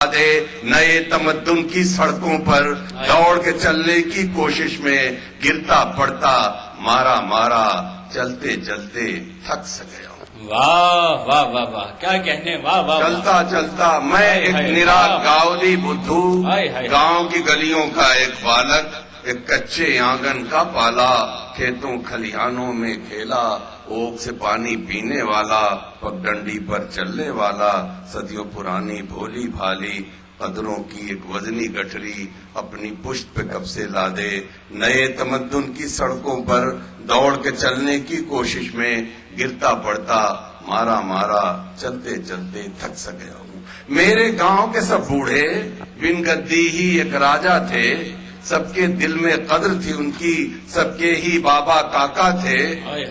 نئے تمدن کی سڑکوں پر دوڑ کے چلنے کی کوشش میں گرتا پڑتا مارا مارا چلتے چلتے تھک سا گیا ہوں. واہ واہ واہ واہ کیا کہنے واہ واہ چلتا چلتا میں ایک نرا گاؤلی بدھو گاؤں کی گلیوں کا ایک بالک ایک کچے آنگن کا پالا کھیتوں کھلیانوں میں کھیلا اوک سے پانی پینے والا پگڈنڈی پر چلنے والا صدیوں پرانی بھولی بھالی قدروں کی ایک وزنی گٹھری اپنی پشت پہ کب سے لا دے نئے تمدن کی سڑکوں پر دوڑ کے چلنے کی کوشش میں گرتا پڑتا مارا مارا چلتے چلتے تھک سا گیا ہوں. میرے گاؤں کے سب بوڑھے بن گدی ہی ایک راجا تھے سب کے دل میں قدر تھی ان کی سب کے ہی بابا کاکا تھے.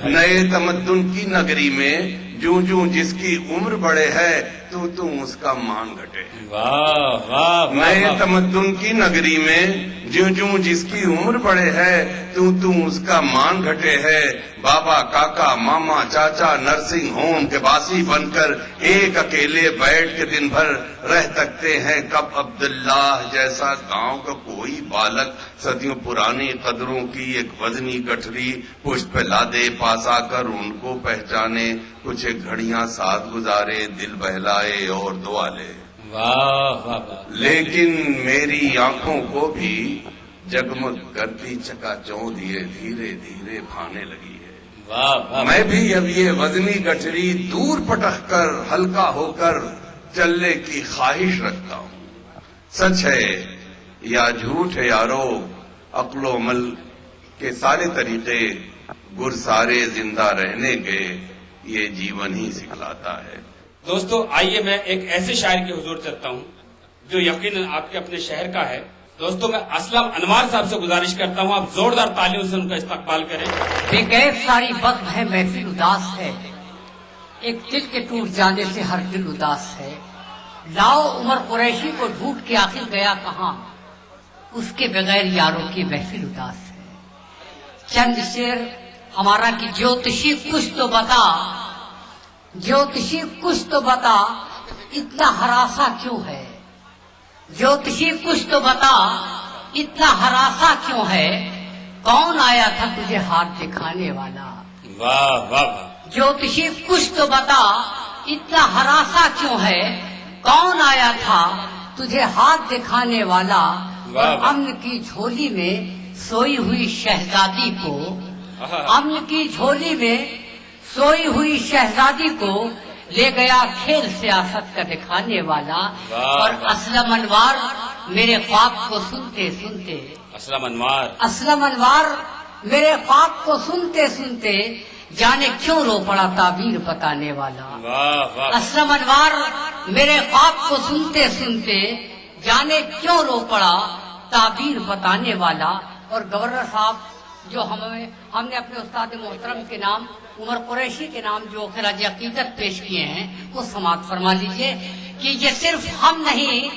نئے تمدن کی نگری میں جوں جوں جس کی عمر بڑھے ہے تو اس کا مان گھٹے. واہ واہ نئے تمدن کی نگری میں جوں جوں جس کی عمر بڑھے ہے تو اس کا مان گھٹے ہے. بابا کاکا ماما چاچا نرسنگ ہوم کے باسی بن کر ایک اکیلے بیٹھ کے دن بھر رہ سکتے ہیں. کب عبداللہ جیسا گاؤں کا کوئی بالک صدیوں پرانی قدروں کی ایک وزنی گٹھری پشت پہ لا دے پاس آ کر ان کو پہچانے کچھ ایک گھڑیاں ساتھ گزارے دل بہلائے اور دعا لے. واہ واہ واہ لیکن میری آنکھوں کو بھی جگمگ کرتی چکا چوندھ یہ دھیرے دھیرے بھانے لگی ہے. واہ واہ میں بھی اب یہ وزنی گٹھری دور پٹک کر ہلکا ہو کر چلنے کی خواہش رکھتا ہوں. سچ ہے یا جھوٹ ہے یارو عقل و عمل کے سارے طریقے گر سارے زندہ رہنے کے یہ جیون ہی سکھلاتا ہے. دوستو آئیے میں ایک ایسے شاعر کے حضور چلتا ہوں جو یقیناً آپ کے اپنے شہر کا ہے. دوستو میں اسلم انوار صاحب سے گزارش کرتا ہوں آپ زوردار تالیوں سے ان کا استقبال کریں. بے کیف ساری بزم ہے محفل اداس ہے ایک دل کے ٹوٹ جانے سے ہر دل اداس ہے. لاؤ عمر قریشی کو ڈھونڈ کے آخر گیا کہاں اس کے بغیر یاروں کی محفل اداس ہے. چند شعر ہمارا کہ جوتشی کچھ تو بتا جوتشی کچھ تو بتا اتنا ہراسا کیوں ہے جوتشی کچھ تو بتا اتنا ہراسا کیوں ہے کون آیا تھا تجھے ہاتھ دکھانے والا. واہ واہ واہ جوتشی کچھ تو بتا اتنا ہراسا کیوں ہے کون آیا تھا تجھے ہاتھ دکھانے والا. اور امن کی جھولی میں سوئی ہوئی شہزادی کو امن کی جھولی میں سوئی ہوئی شہزادی کو لے گیا کھیل سیاست کا دکھانے والا. اور اسلم انوار میرے خواب کو سنتے سنتے اسلم انوار میرے خواب کو سنتے سنتے جانے کیوں رو پڑا تعبیر بتانے والا. واہ واہ اسلم انوار میرے خواب کو سنتے سنتے جانے کیوں رو پڑا تعبیر بتانے والا. اور گورنر صاحب جو ہم نے اپنے استاد محترم کے نام عمر قریشی کے نام جو خراج عقیدت پیش کیے ہیں وہ سماعت فرما لیجئے کہ یہ صرف ہم نہیں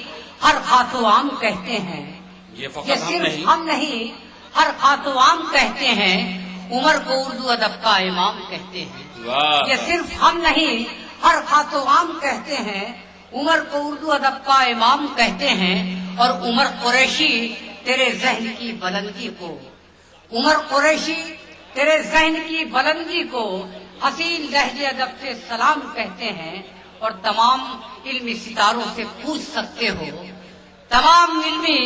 ہر خاتو عام کہتے ہیں یہ صرف ہم نہیں ہر خاتو عام کہتے ہیں عمر کو اردو ادب کا امام کہتے ہیں. یہ صرف ہم نہیں ہر خاتو عام کہتے ہیں عمر کو اردو ادب کا امام کہتے ہیں. اور عمر قریشی تیرے ذہن کی بلندگی کو عمر قریشی تیرے ذہن کی بلندگی کو حسین لہجے ادب سے سلام کہتے ہیں. اور تمام علمی ستاروں سے پوچھ سکتے ہو تمام علمی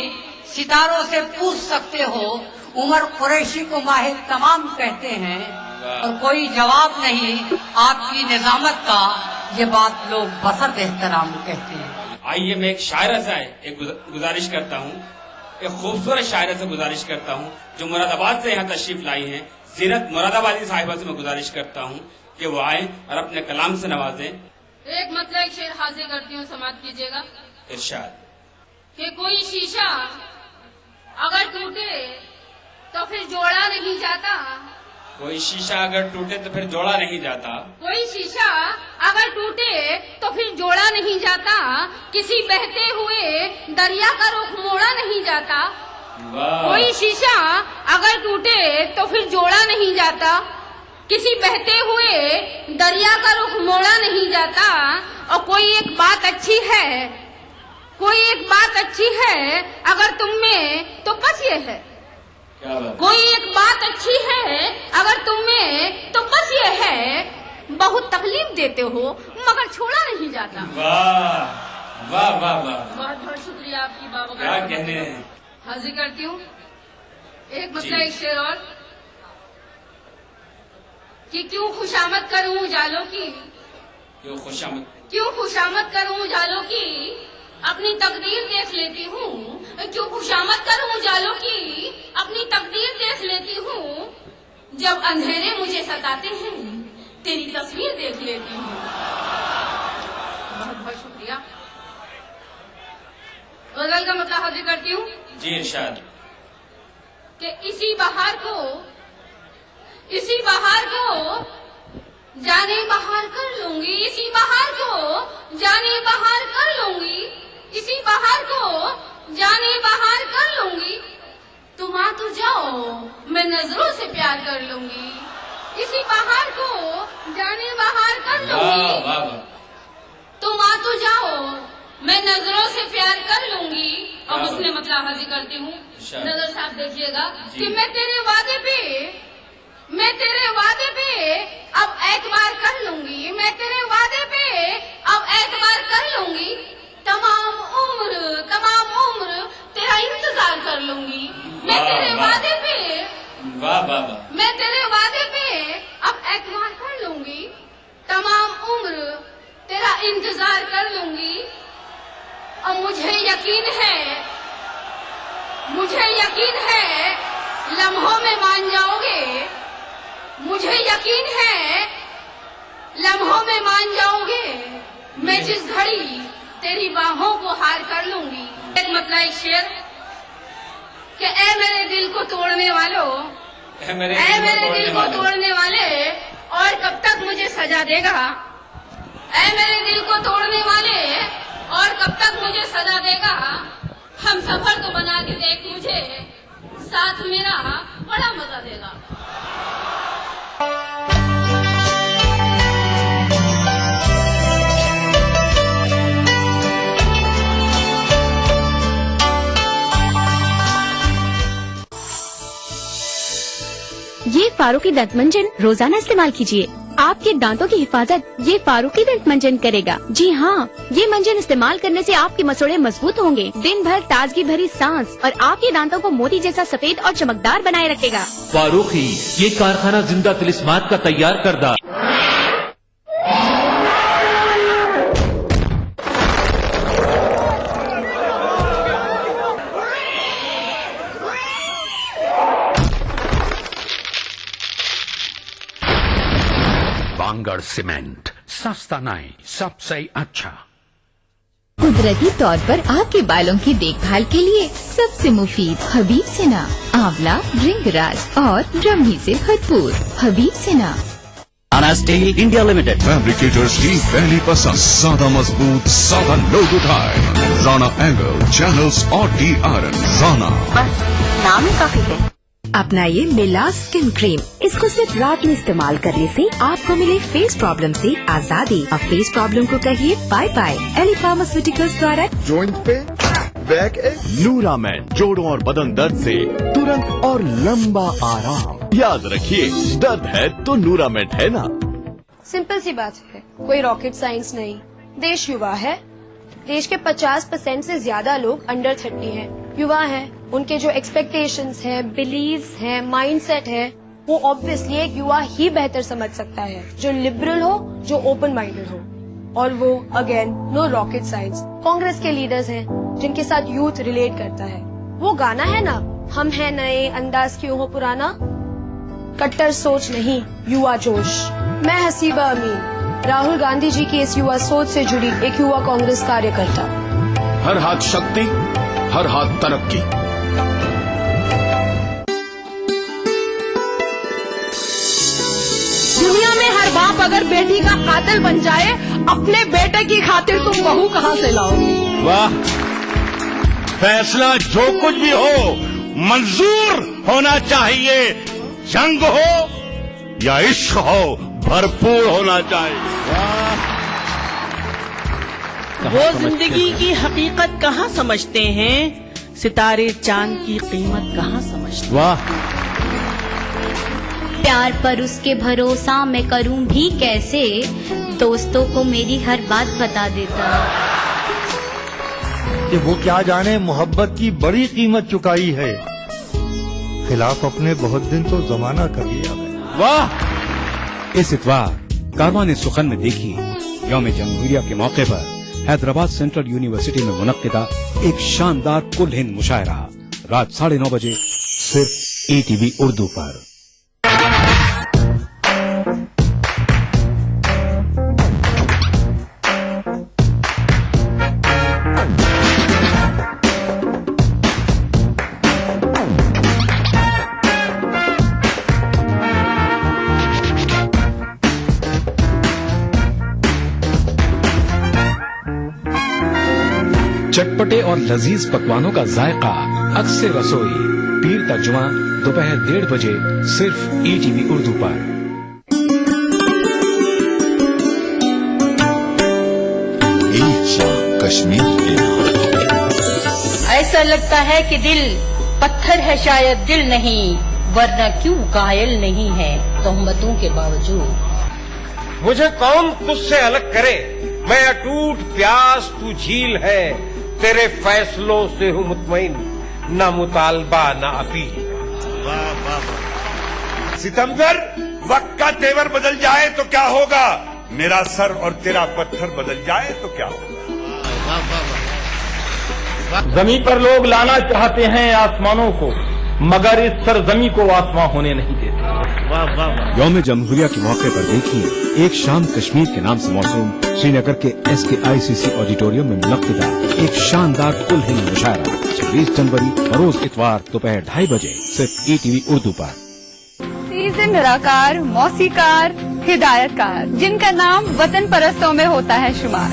ستاروں سے پوچھ سکتے ہو عمر قریشی کو ماہر تمام کہتے ہیں. اور کوئی جواب نہیں آپ کی نظامت کا یہ بات لوگ بسط احترام کہتے ہیں. آئیے میں ایک شاعرہ سے ایک گزارش کرتا ہوں ایک خوبصورت شاعرہ سے گزارش کرتا ہوں جو مراد آباد سے یہاں تشریف لائی ہیں زینت مراد آبادی صاحبہ سے میں گزارش کرتا ہوں کہ وہ آئیں اور اپنے کلام سے نوازیں. ایک مطلب ایک شعر حاضر کرتی ہوں سماعت کیجیے گا. ارشاد. کہ کوئی شیشہ اگر ٹوٹے تو پھر جوڑا نہیں جاتا کوئی شیشہ اگر ٹوٹے تو پھر جوڑا نہیں جاتا کوئی شیشہ اگر ٹوٹے تو پھر جوڑا نہیں جاتا کسی بہتے ہوئے دریا کا رخ موڑا نہیں جاتا. کوئی شیشہ اگر ٹوٹے تو پھر جوڑا نہیں جاتا کسی بہتے ہوئے دریا کا رخ موڑا نہیں جاتا. اور کوئی ایک بات اچھی ہے کوئی अच्छी है अगर तुम में तो बस ये है, कोई एक बात अच्छी है अगर तुम में तो बस ये है, बहुत तकलीफ देते हो मगर छोड़ा नहीं जाता। वाह वाह वाह वाह, बहुत बहुत शुक्रिया आपकी बाबा। क्या कहने हैं। हाजिर करती हूँ एक मतलब एक शेर और, कि क्यों खुशामद करूं उजालों की, क्यों खुशामद करूं उजालों की, अपनी तकदीर देख लेती हूँ, क्यों खुशामद करूं उजालों की, अपनी तकदीर देख लेती हूँ, जब अंधेरे मुझे सताते हैं तेरी तस्वीर देख लेती हूँ। बहुत बहुत शुक्रिया। गजल का मतलब हाजिर करती हूँ जी इरशाद। कि इसी बहार को जाने बहार कर लूंगी, इसी बहार को जाने बहार कर लूंगी, इसी बहार को जाने बहार कर लूंगी, तुम आ तो जाओ मैं नजरों से प्यार कर लूंगी, इसी बहार को जाने बहार कर लूंगी, तुम आ तो जाओ मैं नजरों से प्यार कर लूंगी। अब उसने मतलब हाजिर करती हूँ, नजर साहब देखिएगा कि मैं तेरे वादे पे अब एतबार कर लूंगी, मैं तेरे वादे पे अब एतबार कर लूंगी, तमाम उम्र तेरा इंतजार कर लूंगी, मैं तेरे वादे पे मैं तेरे वादे पे अब एतबार कर लूंगी, तमाम उम्र तेरा इंतजार कर लूंगी। अब मुझे यकीन है लम्हों में मान जाओगे, मुझे यकीन है लम्हों में मान जाओगे, मैं जिस घड़ी तेरी बाहों को हार कर लूंगी। एक मतलब एक शेर कि ऐ मेरे दिल को तोड़ने वालों, ऐ मेरे दिल को तोड़ने वाले और कब तक मुझे सजा देगा, ऐ मेरे दिल को तोड़ने वाले और कब तक मुझे सजा देगा, हम सफर तो बना के देख मुझे, साथ मेरा बड़ा मजा देगा। ये फारूकी दंत मंजन रोजाना इस्तेमाल कीजिए, आपके दांतों की हिफाजत ये फारूकी दंत मंजन करेगा। जी हाँ, ये मंजन इस्तेमाल करने से आपके मसूड़े मजबूत होंगे, दिन भर ताजगी भरी सांस और आपके दांतों को मोती जैसा सफेद और चमकदार बनाए रखेगा। फारूकी, ये कारखाना जिंदा तिलिस्मात का तैयार करदा। बांगड़ सीमेंट, सस्ता नहीं सबसे अच्छा। कुदरती तौर पर आपके बालों की देखभाल के लिए सबसे मुफीद हबीब सेना, आंवला, भृंगराज और ब्रह्मी से भरपूर हबीब सेना। Rana steel India limited, fabricators की पहली पसंद, सादा मजबूत सादा लोग उठाए, राणा एंगल, चैनल्स और डी आयरन। राणा, बस नाम ही काफी है। अपनाइए मिला स्किन क्रीम, इसको सिर्फ रात में इस्तेमाल करने से आपको मिले फेस प्रॉब्लम से आजादी। अब फेस प्रॉब्लम को कहिए बाय बाय। एली फार्मास्यूटिकल्स द्वारा जॉइंट पेन, बैक एक, नूरामेंट, जोड़ों और बदन दर्द से तुरंत और लंबा आराम। याद रखिए, दर्द है तो नूरामेंट है ना। सिंपल सी बात है, कोई रॉकेट साइंस नहीं। देश युवा है, देश के 50% से ज्यादा लोग अंडर 30 हैं। युवा हैं, उनके जो एक्सपेक्टेशंस है, बिलीव्स है, माइंडसेट है, वो ऑब्वियसली एक युवा ही बेहतर समझ सकता है, जो लिबरल हो, जो ओपन माइंडेड हो। और वो again no rocket science. Congress के लीडर्स हैं जिनके साथ यूथ रिलेट करता है। वो गाना है ना, हम हैं नए अंदाज क्यों हो पुराना, कट्टर सोच नहीं युवा जोश। मैं हसीबा अमीन, राहुल गांधी जी की इस युवा सोच से जुड़ी एक युवा कांग्रेस कार्यकर्ता। हर हाथ शक्ति, हर हाथ तरक्की। दुनिया में हर बाप अगर बेटी का कातिल बन जाए, अपने बेटे की खातिर तुम बहू कहाँ से लाओगे? वाह, फैसला जो कुछ भी हो मंजूर होना चाहिए, जंग हो या इश्क हो भरपूर होना चाहिए। वो जिंदगी की हकीकत कहाँ समझते हैं, सितारे चांद की कीमत कहाँ समझते हैं। वाह। प्यार पर उसके भरोसा मैं करूं भी कैसे, दोस्तों को मेरी हर बात बता देता। कि वो क्या जाने मोहब्बत की बड़ी कीमत चुकाई है, खिलाफ अपने बहुत दिन तो जमाना कर लिया है। वाह। इस इतवार कारवान सुखन में देखिए यौम जमहूरिया के मौके पर हैदराबाद सेंट्रल यूनिवर्सिटी में मुनक्किदा एक शानदार कुल हिंद मुशायरा रात 9:30 बजे सिर्फ ETV उर्दू पर। चटपटे और लजीज पकवानों का जायका अक्सर रसोई पीर का जुमा दोपहर 1:30 बजे सिर्फ ETV उर्दू पर। कश्मीर के ऐसा लगता है कि दिल पत्थर है, शायद दिल नहीं, वरना क्यों कायल नहीं है तोहमतों के बावजूद। मुझे कौन तुझसे अलग करे, मैं अटूट प्यास तू झील है, तेरे फैसलों से हूँ मुतमईन, न मुतालबा न अपील। सितमगर, वक्त का तेवर बदल जाए तो क्या होगा, मेरा सर और तेरा पत्थर बदल जाए तो क्या होगा। जमीन पर लोग लाना चाहते हैं आसमानों को, मगर इस सरजमी को आसमां होने नहीं देते। यौम जमहूरिया के मौके पर देखिए एक शाम कश्मीर के नाम से मौसूम श्रीनगर के SKICC ऑडिटोरियम में मुनक्किदा एक शानदार कुल हिंद मुशायरा 26 जनवरी रोज इतवार दोपहर 2:30 बजे सिर्फ ETV उर्दू पर। सीजन निराकार, मौसीकार, हिदायतकार, जिनका नाम वतन परस्तों में होता है शुमार,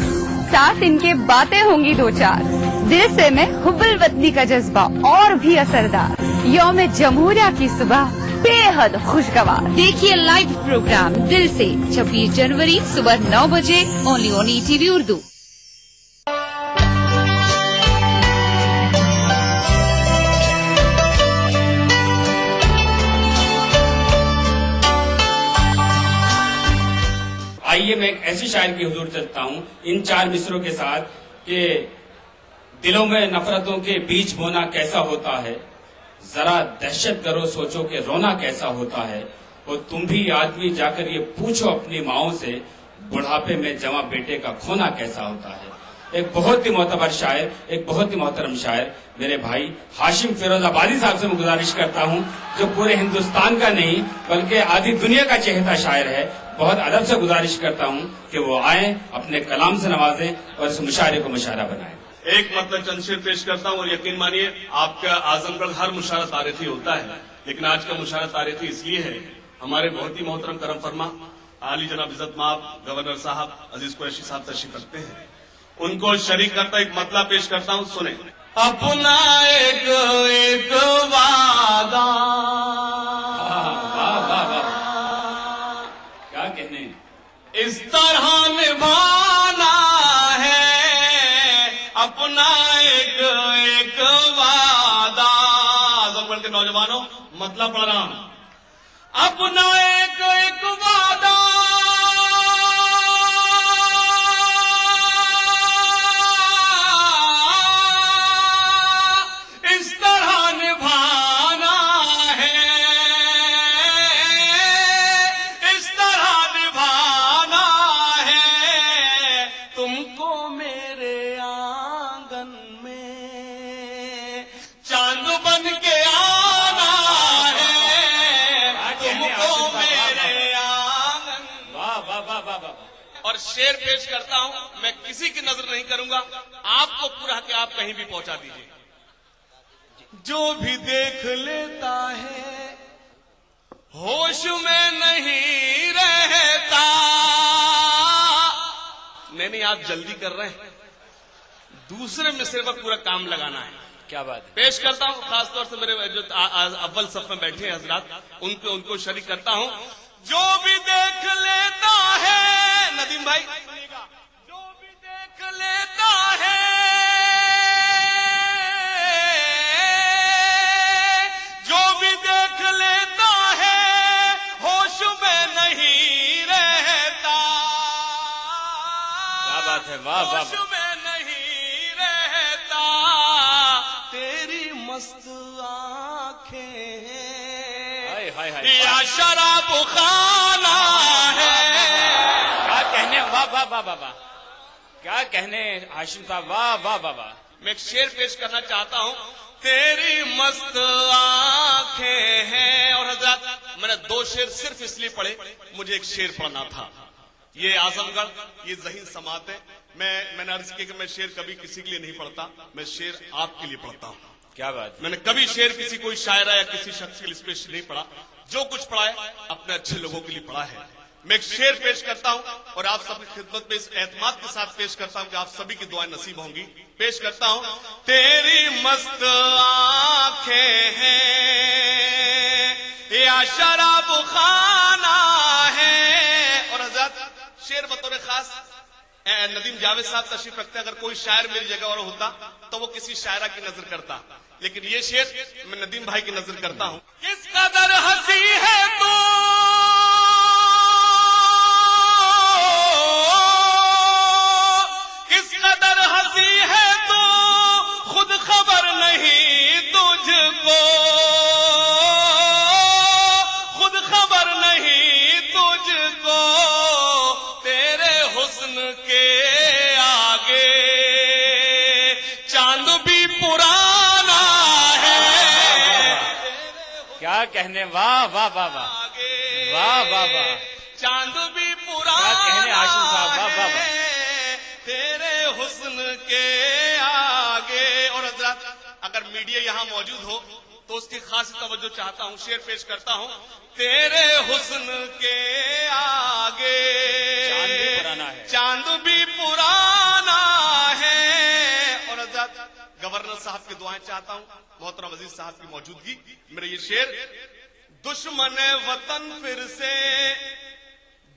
साथ इनके बातें होंगी दो चार, दिल से में हुब्बुल वतनी का जज्बा और भी असरदार। यौम जमहूरिया की सुबह बेहद खुशगवार। देखिए लाइव प्रोग्राम दिल से 26 जनवरी सुबह 9 बजे ओनली ऑन ETV उर्दू। आइए मैं एक ऐसी शायर की हुजूर चलता हूँ इन 4 मिसरों के साथ कि दिलों में नफरतों के बीज बोना कैसा होता है, जरा दहशत करो सोचो कि रोना कैसा होता है, और तुम भी आदमी जाकर ये पूछो अपनी माओं से बुढ़ापे में जमा बेटे का खोना कैसा होता है। एक बहुत ही मोतबर शायर, एक बहुत ही मोहतरम शायर मेरे भाई हाशिम फिरोजाबादी साहब से मैं गुजारिश करता हूँ, जो पूरे हिंदुस्तान का नहीं बल्कि आधी दुनिया का चहेता शायर है। बहुत अदब से गुजारिश करता हूँ कि वो आए, अपने कलाम से नवाजें और इस मुशायरे को मुशायरा बनाएं। एक मतलब चंद शेर पेश करता हूँ और यकीन मानिए आपका आजमगढ़ हर मुशायरा तारीखी होता है, लेकिन आज का मुशायरा तारीखी इसलिए है हमारे बहुत ही मोहतरम करम फरमा आली जनाब इज्जत माब गवर्नर साहब अजीज कुरैशी साहब तशरीफ रखते हैं, उनको शरीक करता एक मतला पेश करता हूँ, सुने। अपना एक वादा, क्या कहने, इस तरह निभाना है, अपना एक वादा। आजमगढ़ के नौजवानों मतलब पढ़ रहा हूं, अपना एक वादा, इस तरह निभाना है, इस तरह निभाना है, तुमको मेरे आंगन में चांद बन के आना है, तुमको मेरे आंगन। वाह वाह वाह वाह वाह। और शेर पेश करता हूं, मैं किसी की नजर नहीं करूंगा, आपको पूरा के आप कहीं भी पहुंचा दीजिए। जो भी देख लेता है होश में नहीं रहता। नहीं आप जल्दी कर रहे हैं, दूसरे मिसरे पर पूरा काम लगाना है। क्या बात है। पेश करता हूं, खासतौर से मेरे जो अव्वल सफ में बैठे हैं हजरात, उनको शरीक करता हूं। जो भी देख लेता है, नदीम भाई, जो भी देख लेता होश में नहीं रहता, तेरी मस्त आंखें हैं या शराब खाना है। क्या कहने, वाह वाह वाह वाह वाह, क्या कहने हाशिम साहब, वाह वाह वाह वाह। मैं एक शेर पेश करना चाहता हूँ, तेरी मस्त आंखें हैं। और हजरत मैंने 2 शेर सिर्फ इसलिए पढ़े, मुझे एक शेर पढ़ना था। ये आजमगढ़, ये ज़हीन समात है। मैंने अर्ज किया कि मैं शेर कभी किसी के लिए नहीं पढ़ता, मैं शेर आपके लिए पढ़ता हूँ। क्या बात, मैंने कभी शेर किसी कोई शायरा या किसी शख्स के लिए स्पेशल नहीं पढ़ा, जो कुछ पढ़ा है अपने अच्छे लोगों के लिए पढ़ा है। मैं एक शेर पेश करता हूं और आप सबकी खिदमत में इस एतमाद के साथ पेश करता हूं कि आप सभी की दुआएं नसीब होंगी। पेश करता हूं, तेरी मस्त आंखें हैं या शराब खाना है। और हजरत शेर बतौर खास नदीम जावेद साहब तशरीफ रखते हैं, अगर कोई शायर मेरी जगह और होता तो वो किसी शायरा की नजर करता, लेकिन ये शेर मैं नदीम भाई की नजर करता हूं। किस कदर हंसी है तू, किस कदर हंसी है तू, खुद खबर नहीं तुझको, खुद खबर नहीं तुझको, तेरे हुस्न के आगे चांद भी पुराना है। क्या कहने, वाह वाह वाह वाह, वाह वाह वाह, चांद भी पुराना, क्या कहने हाशिम साहब, वाह वाह वाह, तेरे हुस्न के आगे। और हजरत अगर मीडिया यहाँ मौजूद हो तो उसकी खास तवज्जो चाहता हूँ, शेर पेश करता हूँ, तेरे हुस्न के आगे चांद भी पुराना है, चांद भी पुराना है। और हजरत गवर्नर साहब की दुआएं चाहता हूँ, मोहतरम अजीज साहब की मौजूदगी। मेरा ये शेर, दुश्मन वतन फिर से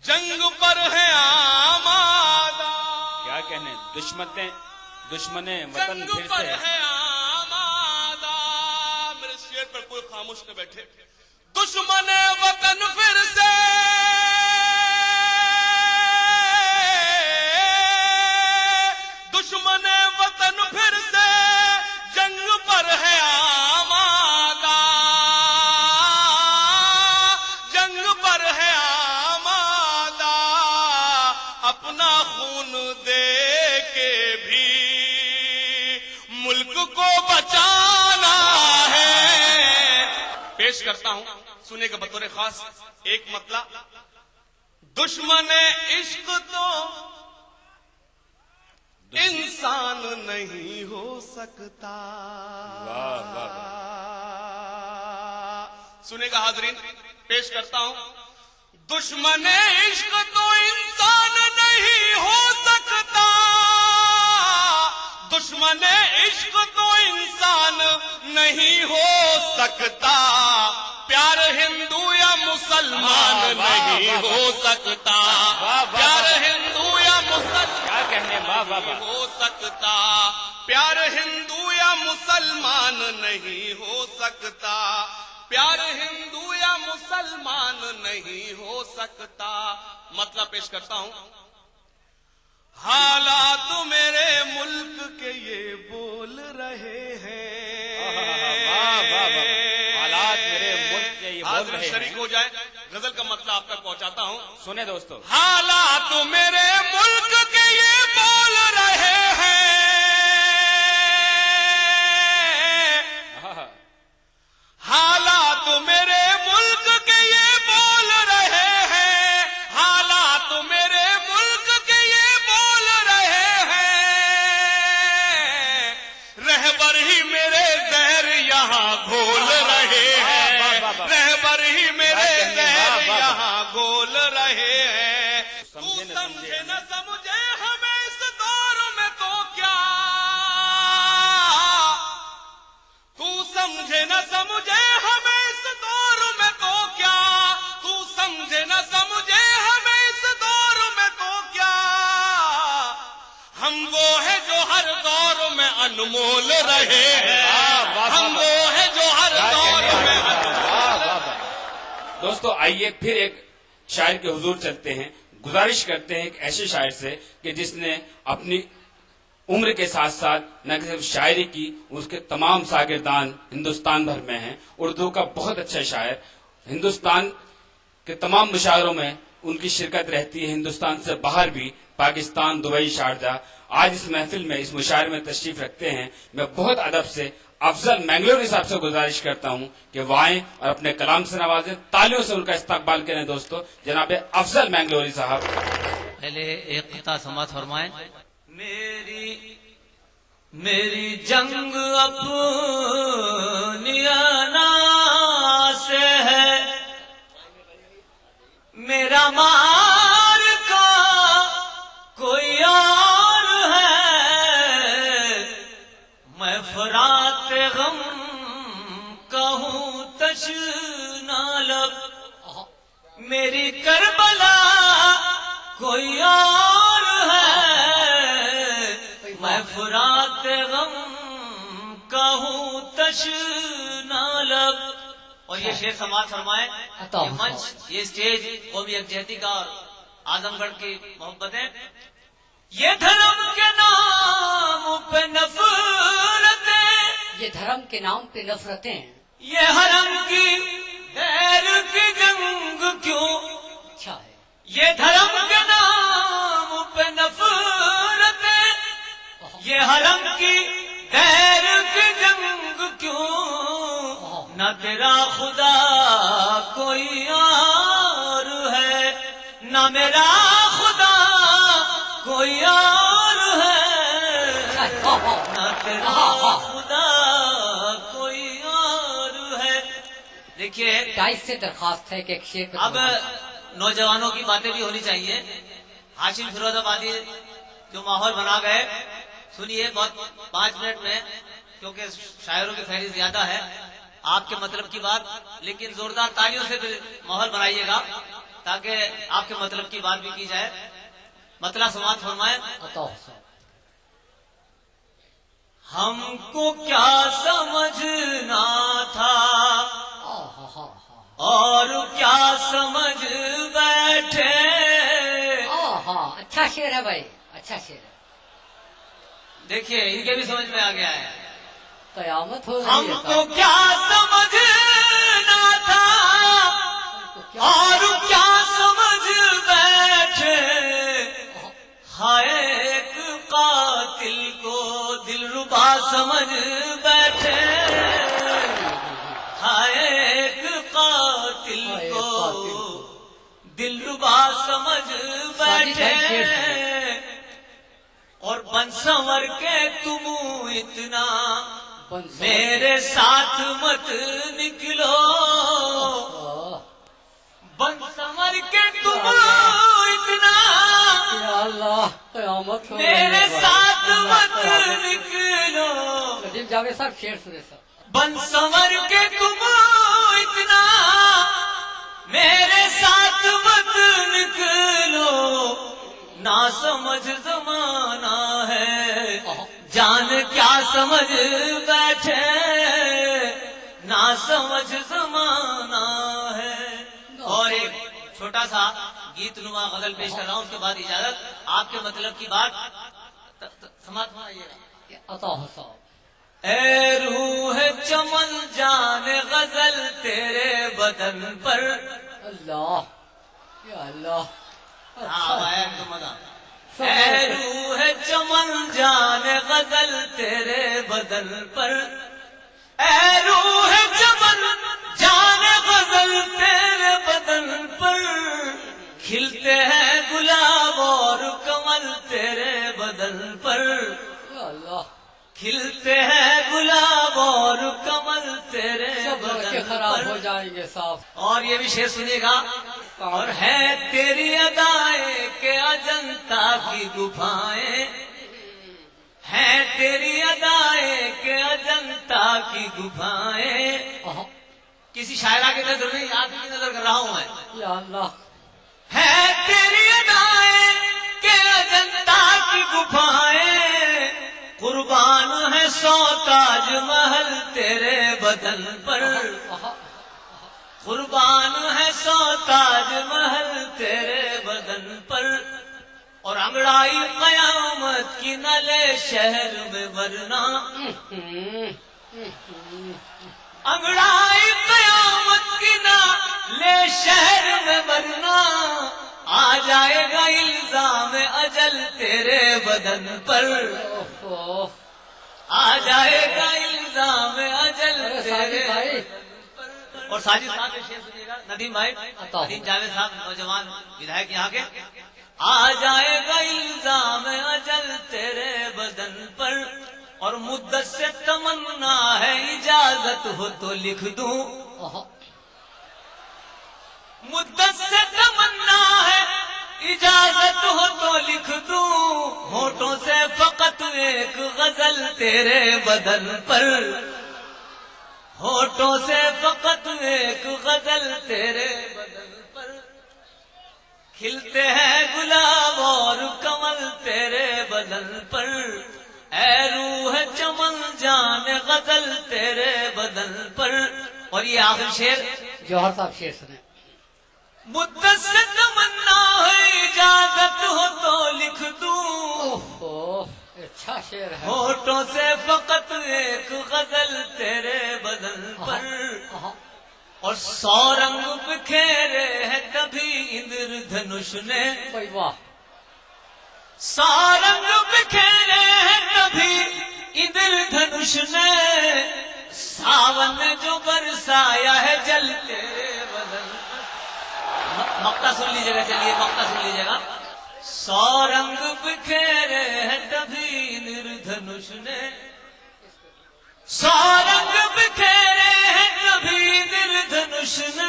जंग पर है आमादा। क्या कहने, दुश्मने वतन फिर से है आमादा। मेरे शेर पर कोई खामोश न बैठे। दुश्मन वतन फिर से दुश्मन वतन फिर से जंग पर है आमादा, जंग पर है आमादा। अपना खून दे के भी मुल्क को बचाना है। पेश करता हूं, सुनेगा बतौर खास एक मतला, दुश्मन इश्क तो इंसान नहीं हो सकता। वाह वाह, सुनेगा हाजरीन, पेश करता हूं, दुश्मन इश्क तो इंसान नहीं हो सकता, दुश्मन इश्क तो इंसान नहीं हो सकता। प्यार हिंदू या मुसलमान नहीं हो सकता, प्यार हिंदू या मुसलमान, क्या कहने, वाह वाह वाह, हो सकता। प्यार हिंदू या मुसलमान नहीं हो सकता, प्यार हिंदू या मुसलमान नहीं हो सकता। मतलब पेश करता हूं, हालात मेरे मुल्क के ये बोल रहे हैं, हालात मेरे मुल्क के ये बोल रहे हैं। शरीक हो जाए, गजल का मतलब आप तक पहुंचाता हूं, सुने दोस्तों। हालात मेरे मुल्क के ये बोल रहे हैं, हालात मेरे मुल्क के ये बोल रहे हैं, हालात मेरे मुल्क के ये बोल रहे हैं। रहबर ही मेरे जहर यहाँ घोल रहे हैं, रहबर ही मेरे जहर यहाँ घोल रहे हैं। तू समझे न समझे हमें इस दौर में तो क्या, तू समझे न समझे हमें इस दौर में तो क्या, तू समझे न समझे हमें इस दौर में तो क्या। हम वो है जो हर दौर में अनमोल रहे हैं, हम वो है जो हर दौर में अनमोल। दोस्तों आइए फिर एक शायर के हुजूर चलते हैं गुजारिश करते हैं एक ऐसे शायर से कि जिसने अपनी उम्र के साथ साथ न सिर्फ शायरी की, उसके तमाम शागिर्दान हिंदुस्तान भर में हैं। उर्दू का बहुत अच्छा शायर, हिंदुस्तान के तमाम मुशायरों में उनकी शिरकत रहती है, हिंदुस्तान से बाहर भी, पाकिस्तान, दुबई, शारजा। आज इस महफिल में, इस मुशायरे में तशरीफ रखते हैं। मैं बहुत अदब से अफजल मैंगलोरी साहब से गुजारिश करता हूं कि वो आएं और अपने कलाम से नवाजें। तालियों से उनका इस्तकबाल करें दोस्तों, जनाब अफजल मैंगलोरी साहब। पहले एक क़िता समाअत फरमाएं। मेरी जंग अपनी अना से है, मेरा मार का कोई और है, मैं फरात गम कहूँ तशना लब, मेरी करबला कोई और है, मैं फरात गम कहूँ तशना लब। और ये शेर समाज फरमाए। ये मंच, ये स्टेज कौमी यकजहती का और आजमगढ़ की मोहब्बत है। ये धर्म के नाम पे नफरतें, ये धर्म के नाम पे नफरतें, ये हरम की गैर की जंग क्यों? अच्छा है। ये धर्म के नाम पे नफरतें, ये हरम की गैर की जंग क्यों? न तेरा खुदा कोई और है, न मेरा खुदा कोई और है, न तेरा खुदा कोई और है। देखिए, गाइस से दरखास्त है कि एक शेर पे अब नौजवानों की बातें भी होनी चाहिए। हाशिम फिरोजाबादी जो माहौल बना गए, सुनिए बहुत 5 मिनट में, क्योंकि शायरों की फहरिस्त ज्यादा है, आपके मतलब की बात, लेकिन जोरदार तालियों से भी माहौल बनाइएगा ताकि आपके मतलब की बात भी की जाए। मतला समाज फरमाए। हमको क्या समझना था और क्या समझ बैठे। अच्छा शेर है भाई, अच्छा शेर है। देखिए, इनके भी समझ में आ गया है। कयामत हो रही है। हमको क्या समझना था और क्या समझ बैठे, हाय एक कातिल को दिलरुबा समझ बैठे, हाय एक कातिल को दिलरुबा समझ बैठे, और बन संवर के तुम इतना मेरे साथ मत निकलो, बन संवर के तुम इतना मेरे साथ मत निकलो। जावे साहब शेर सुने सब। बन संवर के तुम इतना मेरे साथ मत निकलो, ना समझ जमाना है, जान क्या समझ बैठे, ना समझ जमाना है। और एक छोटा सा गीत नुमा गजल पेश कर रहा हूँ, उसके बाद इजाजत। आपके मतलब की बात समाप्त बनाइएगा। ए रूह चमन जान गजल तेरे बदन पर। अल्लाह या अल्लाह। ऐ रूह चमन जान गजल तेरे बदन पर, ऐ रूह चमन जान गजल तेरे बदन पर, खिलते हैं गुलाब और कमल तेरे बदन पर, खिलते हैं गुलाब और कमल तेरे बदन खराब पर। हो जाएंगे साहब। और ये भी शेर सुनिएगा। और है तेरी अदाएं के अजंता की गुफाएं, है तेरी अदाएं के अजंता की गुफाएं। किसी शायरा की नजर नहीं, आप की नजर कर रहा हूं मैं। या अल्लाह। है तेरी अदाएं के अजंता की गुफाएं, कुर्बान है 100 ताजमहल तेरे बदन पर, कुर्बान है 100 ताजमहल तेरे बदन पर। اور انگڑائی قیامت کی نہ لے شہر میں ورنہ انگڑائی قیامت کی نہ لے شہر میں ورنہ آ جائے گا الزام اجل تیرے بدن پر آ جائے گا الزام اجل تیرے اور ساجد صاحب نے شعر سنیے گا ندیم بھائی ندیم جاوید صاحب نوجوان ودھائک یہاں کے آ جائے گا الزام اجل تیرے بدن پر اور مدت سے تمنا ہے اجازت ہو تو لکھ دوں مدت سے تمنا ہے اجازت ہو تو لکھ دوں ہونٹوں سے فقط ایک غزل تیرے بدن پر ہونٹوں سے فقط ایک غزل تیرے بدن پر کھلتے ہیں گلاب اور کمل تیرے بدن پر اے روح چمن جان غزل تیرے بدن پر اور یہ آخر شعر جوہر صاحب شعر سنیں مدت سے تمنا ہے اجازت ہو تو لکھ دوں اچھا شعر ہے ہونٹوں سے فقط ایک غزل تیرے بدن پر اور 100 رنگ بکھیرے ہیں کبھی اندر دھنش نے 100 رنگ بکھیرے ہیں کبھی اندر دھنش نے ساون نے جو برسایا ہے جل تیرے بدن مقطع سن لیجیے گا چلیے مقطع سن لیجیے گا 100 رنگ بکھیرے ہیں کبھی اندر نے 100 رنگ بکھیرے ہیں کبھی اندر نے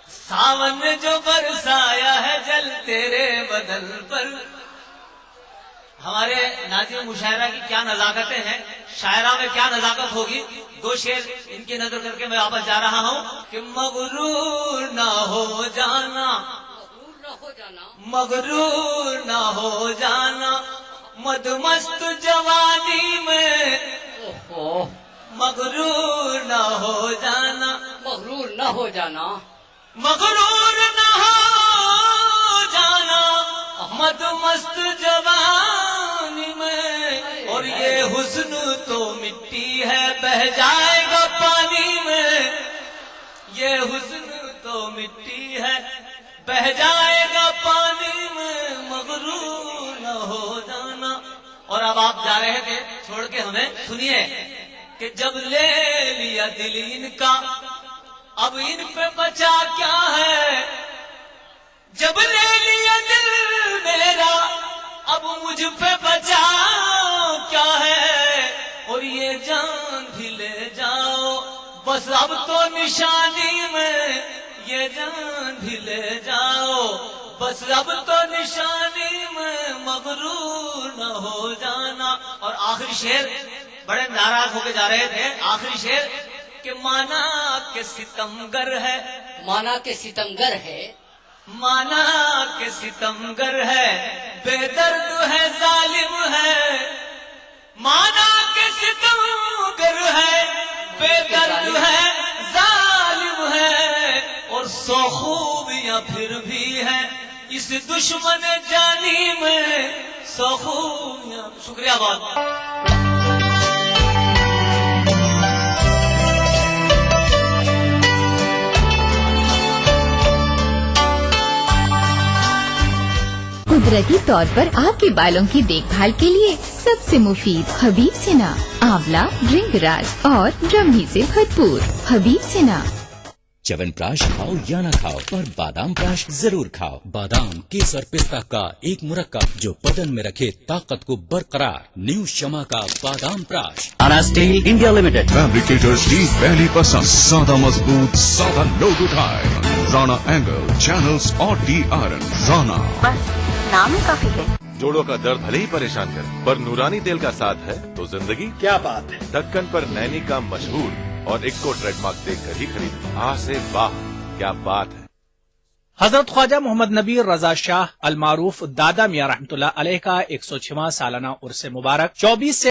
ساون نے جو برسایا ہے جل تیرے بدن پر ہمارے ناظم مشاعرہ کی کیا نزاکتیں ہیں شاعرہ میں کیا نزاکت ہوگی 2 شعر ان کی نظر کر کے میں واپس جا رہا ہوں کہ مغرور نہ ہو جانا مغرور نہ ہو جانا مدمست جوانی میں مغرور نہ ہو جانا مغرور نہ ہو جانا مغرور نہ ہو جانا مدمست جوانی میں اور یہ حسن تو مٹی ہے بہ جائے گا پانی میں یہ حسن تو مٹی ہے بہ جائے گا پانی میں مغرور نہ ہو جانا اور اب آپ جا رہے تھے چھوڑ کے ہمیں سنیے کہ جب لے لیا دل ان کا اب ان پہ بچا کیا ہے جب لے لیا دل میرا اب مجھ پہ بچا کیا ہے اور یہ جان بھی لے جاؤ بس اب تو نشانی میں یہ جان بھی لے جاؤ بس اب تو نشانی میں مغرور نہ ہو جانا اور آخری شعر بڑے ناراض ہو کے جا رہے تھے آخری شعر کہ مانا کہ ستمگر ہے مانا کہ ستمگر ہے مانا کہ ستمگر ہے بے درد ہے ظالم ہے مانا کہ ستمگر ہے بے درد ہے ظالم ہے اور 100 خوبیاں پھر بھی ہیں اس دشمن جانی میں 100 خوبیاں شکریہ بہت قدرتی طور پر آپ کے بالوں کی دیکھ بھال کے لیے سب سے مفید حبیب سنا آولا ڈرنک راج اور ڈرمی سے بھرپور حبیب سنا چون پراش کھاؤ یا نہ کھاؤ پر بادام پراش ضرور کھاؤ بادام کیسر پستہ کا ایک مرکب جو بدن میں رکھے طاقت کو برقرار نیو شما کا بادام پراش اسٹیل انڈیا لمیٹڈ فیبریکیٹرز کی پہلی پسند سادہ مضبوط سادہ لوگ اٹھائے رانا اینگل چینلز اور ڈی آئرن رانا بس نام ہی کافی ہے جوڑوں کا درد بھلے ہی پریشان کرے پر نورانی تیل کا ساتھ ہے تو زندگی کیا بات ہے ڈھکن پر نینی کا مشہور اور ایک کو ٹریڈ مارک دیکھ کر ہی خرید سے واہ کیا بات ہے حضرت خواجہ محمد نبی رضا شاہ المعروف دادا میاں رحمۃ اللہ علیہ کا 106واں سالانہ عرس مبارک 24 سے